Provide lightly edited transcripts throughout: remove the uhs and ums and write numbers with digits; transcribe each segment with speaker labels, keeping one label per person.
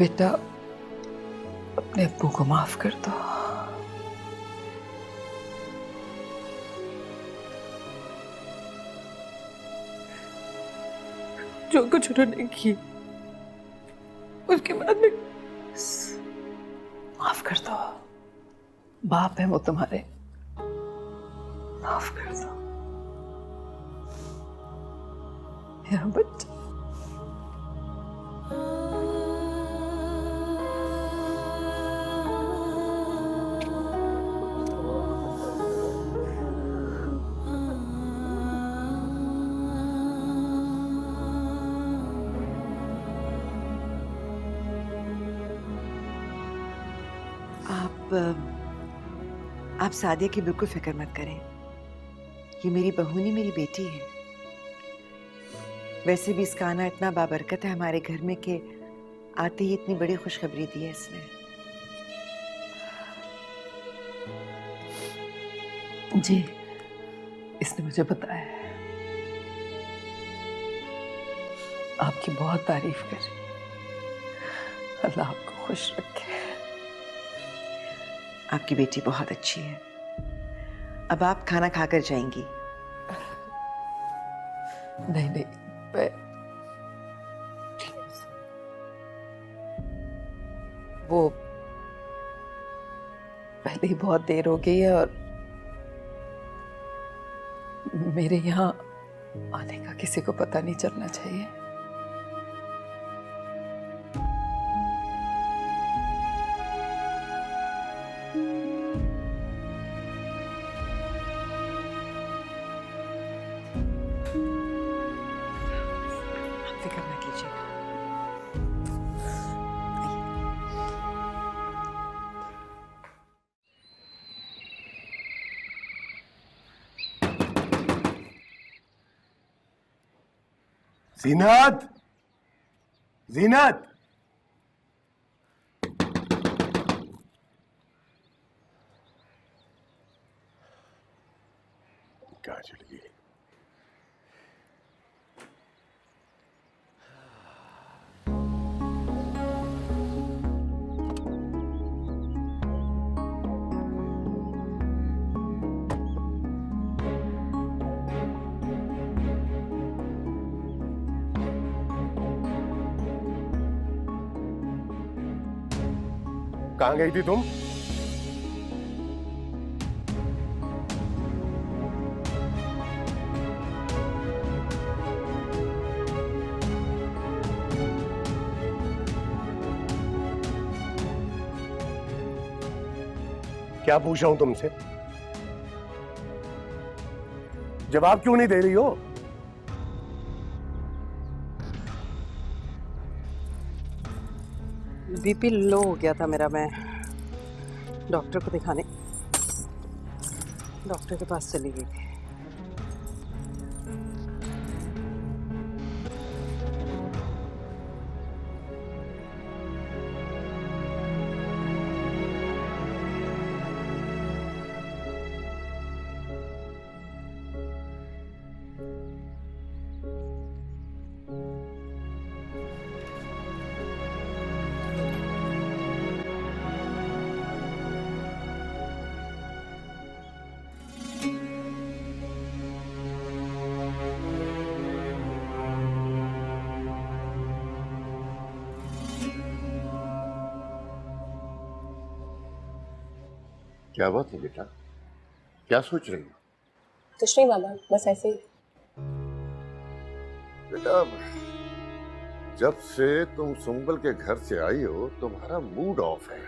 Speaker 1: बेटा अपने अब्बू को माफ कर दो। जो कुछ उन्होंने की उसके बाद में माफ कर दो। बाप है वो तुम्हारे, माफ कर दो मेरा बच्चा।
Speaker 2: आप सादिया की बिल्कुल फिक्र मत करें। ये मेरी बहू नहीं, मेरी बेटी है। वैसे भी इसका आना इतना बाबरकत है हमारे घर में कि आते ही इतनी बड़ी खुशखबरी दी है इसने।
Speaker 1: जी, इसने मुझे बताया है। आपकी बहुत तारीफ कर रही है। अल्लाह आपको खुश रखे।
Speaker 2: आपकी बेटी बहुत अच्छी है। अब आप खाना खाकर जाएंगी?
Speaker 1: नहीं नहीं, मैं वो पहले ही बहुत देर हो गई है और मेरे यहाँ आने का किसी को पता नहीं चलना चाहिए।
Speaker 2: फिक्र ना कीजिएगा।
Speaker 3: जीनत, जीनत, कहाँ चली गई? कहाँ गई थी तुम? क्या पूछा हूं तुमसे? जवाब क्यों नहीं दे रही हो?
Speaker 4: बीपी लो हो गया था मेरा। मैं डॉक्टर को दिखाने डॉक्टर के पास चली गई थी।
Speaker 3: क्या बात है बेटा? क्या सोच रही हो?
Speaker 5: कुछ नहीं बाबा, बस ऐसे ही।
Speaker 3: बेटा, जब से तुम सुंबल के घर से आई हो तुम्हारा मूड ऑफ है।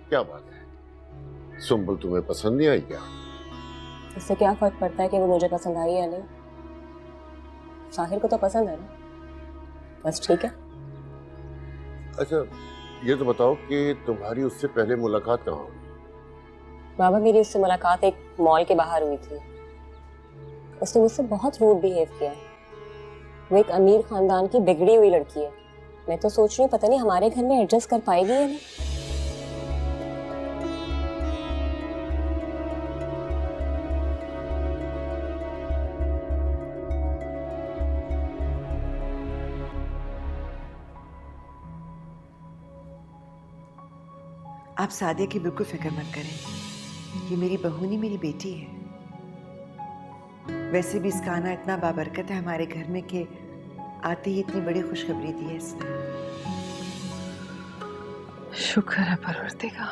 Speaker 3: क्या बात है? सुंबल तुम्हें पसंद नहीं आई क्या?
Speaker 5: इससे क्या फर्क पड़ता है कि वो मुझे पसंद आई या नहीं? साहिर को तो पसंद है ना, बस ठीक है।
Speaker 3: अच्छा, ये तो बताओ कि तुम्हारी उससे पहले मुलाकात कहाँ हुई?
Speaker 5: बाबा, मेरी उससे मुलाकात एक मॉल के बाहर हुई थी। उसने मुझसे बहुत रूड बिहेव किया। वो एक अमीर खानदान की बिगड़ी हुई लड़की है। मैं तो सोच रही हूँ पता नहीं हमारे घर में एडजस्ट कर पाएगी या नहीं।
Speaker 2: आप सादिया की बिल्कुल फिक्र मत करें। ये मेरी बहू नहीं, मेरी बेटी है। वैसे भी इसका आना इतना बाबरकत है हमारे घर में कि आते ही इतनी बड़ी खुशखबरी दी है इसने।
Speaker 1: शुक्र है परवरदिगार।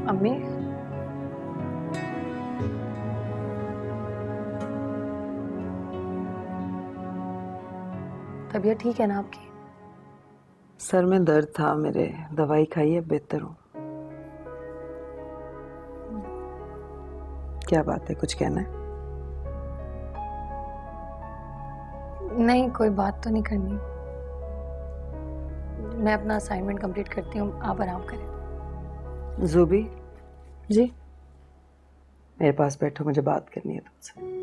Speaker 6: अम्मी, तबीयत ठीक है ना आपकी?
Speaker 1: सर में दर्द था मेरे, दवाई खाई है, बेहतर हूँ। क्या बात है, कुछ कहना है?
Speaker 6: नहीं, कोई बात तो नहीं करनी। मैं अपना असाइनमेंट कंप्लीट करती हूँ, आप आराम करें।
Speaker 1: जूबी,
Speaker 6: जी।
Speaker 1: मेरे पास बैठो, मुझे बात करनी है तुमसे।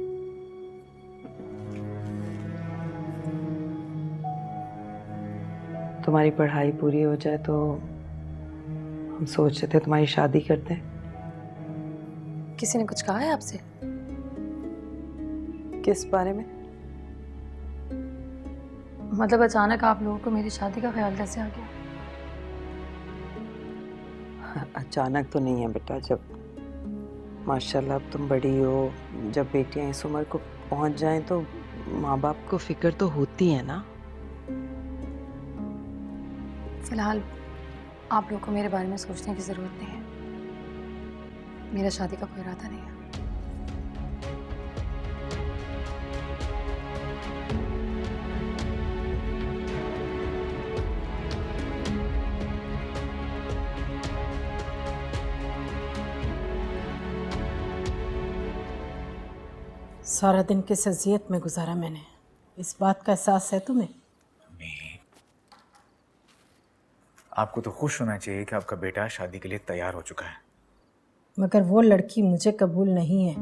Speaker 1: तुम्हारी पढ़ाई पूरी हो जाए तो हम सोच रहे थे तुम्हारी शादी करते हैं।
Speaker 6: किसी ने कुछ कहा है आपसे?
Speaker 1: किस बारे में?
Speaker 6: मतलब अचानक आप लोगों को मेरी शादी का ख्याल कैसे आ गया?
Speaker 1: अचानक तो नहीं है बेटा, जब माशाल्लाह अब तुम बड़ी हो, जब बेटियां इस उम्र को पहुंच जाएं तो माँ बाप को फिक्र तो होती है ना।
Speaker 6: फिलहाल आप लोगों को मेरे बारे में सोचने की जरूरत नहीं है। मेरा शादी का कोई इरादा नहीं है।
Speaker 7: सारा दिन किस अजियत में गुजारा मैंने, इस बात का एहसास है तुम्हें?
Speaker 8: आपको तो खुश होना चाहिए कि आपका बेटा शादी के लिए तैयार हो चुका है।
Speaker 7: मगर वो लड़की मुझे कबूल नहीं है।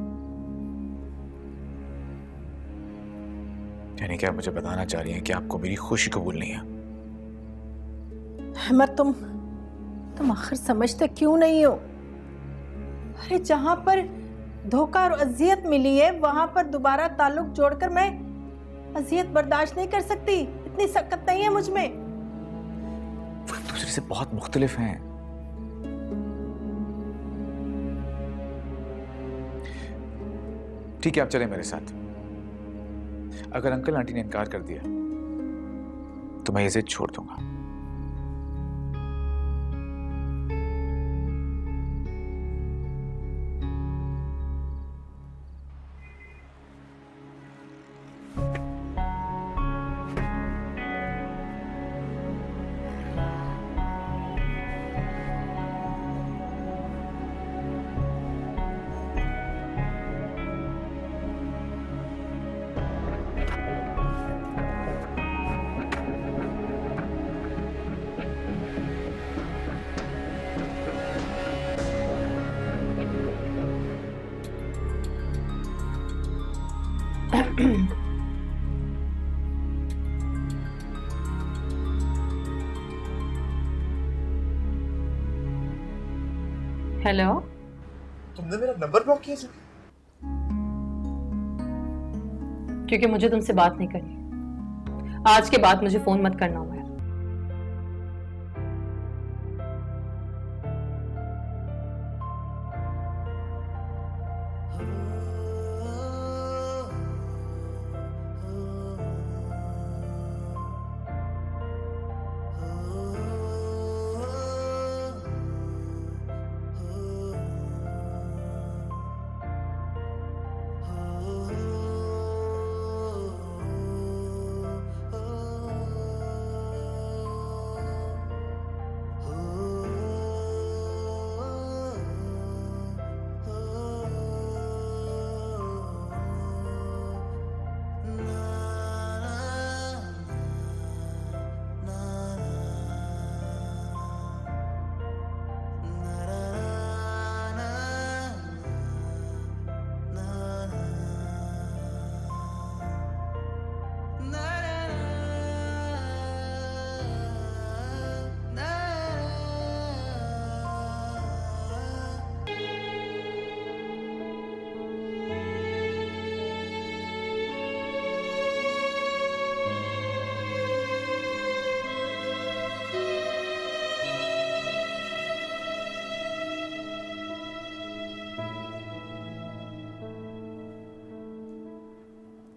Speaker 8: यानी कि आप मुझे बताना चाह रही हैं कि आपको मेरी खुशी कबूल नहीं है?
Speaker 7: अहमद, तुम आखिर समझते क्यों नहीं हो? अरे जहां पर धोखा और अजियत मिली है वहां पर दोबारा ताल्लुक जोड़कर मैं अजियत बर्दाश्त नहीं कर सकती। इतनी सख्त नहीं है मुझ में।
Speaker 8: वो एक दूसरे से बहुत मुख्तलिफ हैं। ठीक है, आप चलें मेरे साथ। अगर अंकल आंटी ने इनकार कर दिया तो मैं इसे छोड़ दूंगा।
Speaker 6: हेलो,
Speaker 9: तुमने मेरा नंबर ब्लॉक किया?
Speaker 6: क्योंकि मुझे तुमसे बात नहीं करनी। आज के बाद मुझे फोन मत करना हुआ।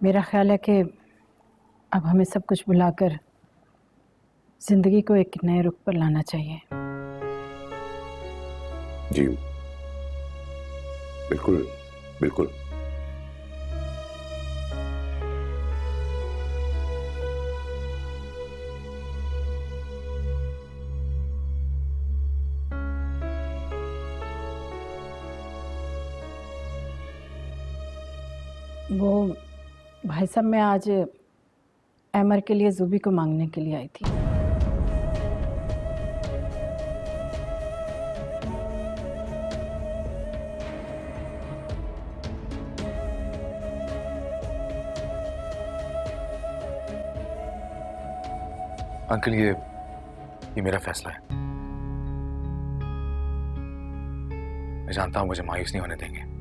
Speaker 7: मेरा ख्याल है कि अब हमें सब कुछ भुलाकर जिंदगी को एक नए रुख पर लाना चाहिए।
Speaker 3: जी बिल्कुल बिल्कुल।
Speaker 7: वो भाई साहब, मैं आज एमर के लिए जुबी को मांगने के लिए आई थी।
Speaker 8: अंकल ये मेरा फैसला है। मैं जानता हूं मुझे मायूस नहीं होने देंगे।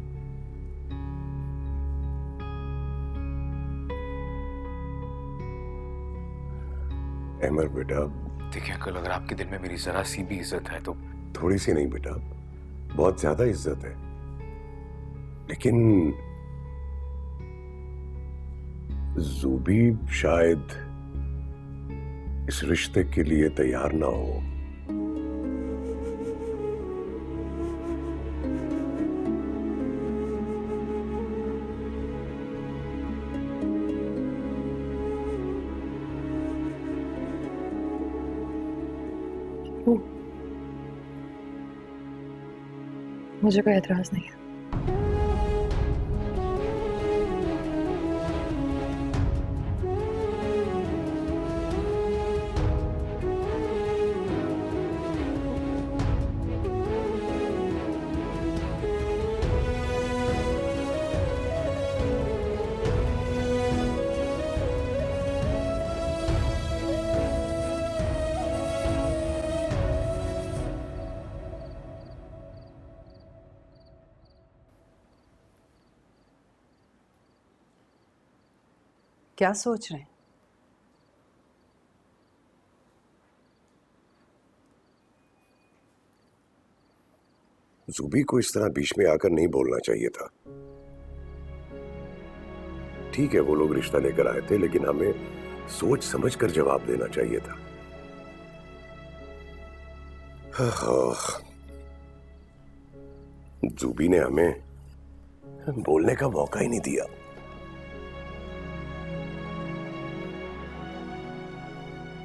Speaker 10: अमर बेटा,
Speaker 8: देखिए अंकल, अगर आपके दिल में मेरी जरा सी भी इज्जत है तो।
Speaker 10: थोड़ी सी नहीं बेटा, बहुत ज्यादा इज्जत है। लेकिन जूबी शायद इस रिश्ते के लिए तैयार ना हो।
Speaker 6: मुझे कोई एतराज नहीं है।
Speaker 4: क्या सोच रहे हैं?
Speaker 10: जूबी को इस तरह बीच में आकर नहीं बोलना चाहिए था। ठीक है, वो लोग रिश्ता लेकर आए थे, लेकिन हमें सोच समझ कर जवाब देना चाहिए था। जूबी ने हमें बोलने का मौका ही नहीं दिया।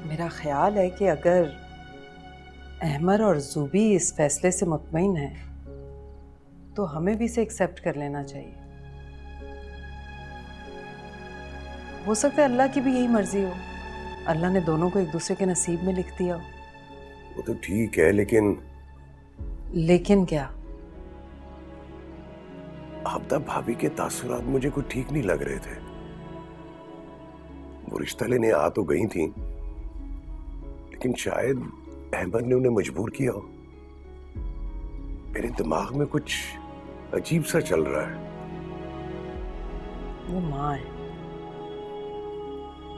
Speaker 4: मेरा ख्याल है कि अगर अहमर और जूबी इस फैसले से मुतमईन है तो हमें भी इसे एक्सेप्ट कर लेना चाहिए। हो सकता है अल्लाह की भी यही मर्जी हो, अल्लाह ने दोनों को एक दूसरे के नसीब में लिख दिया हो।
Speaker 10: वो तो ठीक है,
Speaker 4: लेकिन क्या?
Speaker 10: आफ्ता भाभी के तासुरात मुझे कुछ ठीक नहीं लग रहे थे। वो रिश्ता लेने आ तो गई थी, लेकिन शायद अहमद ने उन्हें मजबूर किया हो। मेरे दिमाग में कुछ अजीब सा चल रहा है।
Speaker 4: वो माँ है,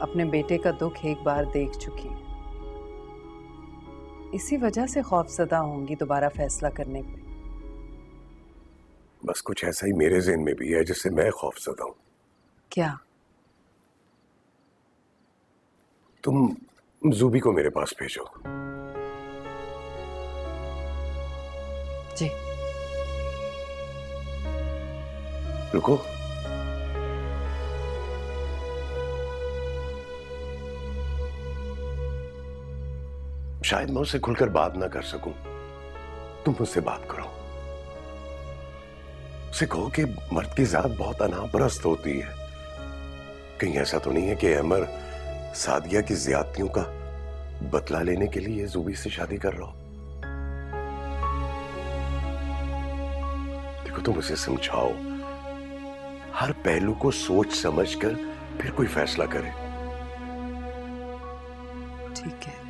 Speaker 4: अपने बेटे का दुख एक बार देख चुकी है, इसी वजह से खौफजदा होंगी दोबारा फैसला करने पे।
Speaker 10: बस कुछ ऐसा ही मेरे ज़हन में भी है जिससे मैं खौफजदा हूं।
Speaker 4: क्या?
Speaker 10: तुम जूबी को मेरे पास भेजो।
Speaker 4: जी।
Speaker 10: रुको, शायद मैं उससे खुलकर बात ना कर सकूं। तुम मुझसे बात करो, उसे कहो कि मर्द की जात बहुत अनापरस्त होती है। कहीं ऐसा तो नहीं है कि अमर सादिया की ज्यादतियों का बदला लेने के लिए जूबी से शादी कर रहा हो। देखो, तुम उसे समझाओ, हर पहलू को सोच समझकर फिर कोई फैसला करे।
Speaker 4: ठीक है।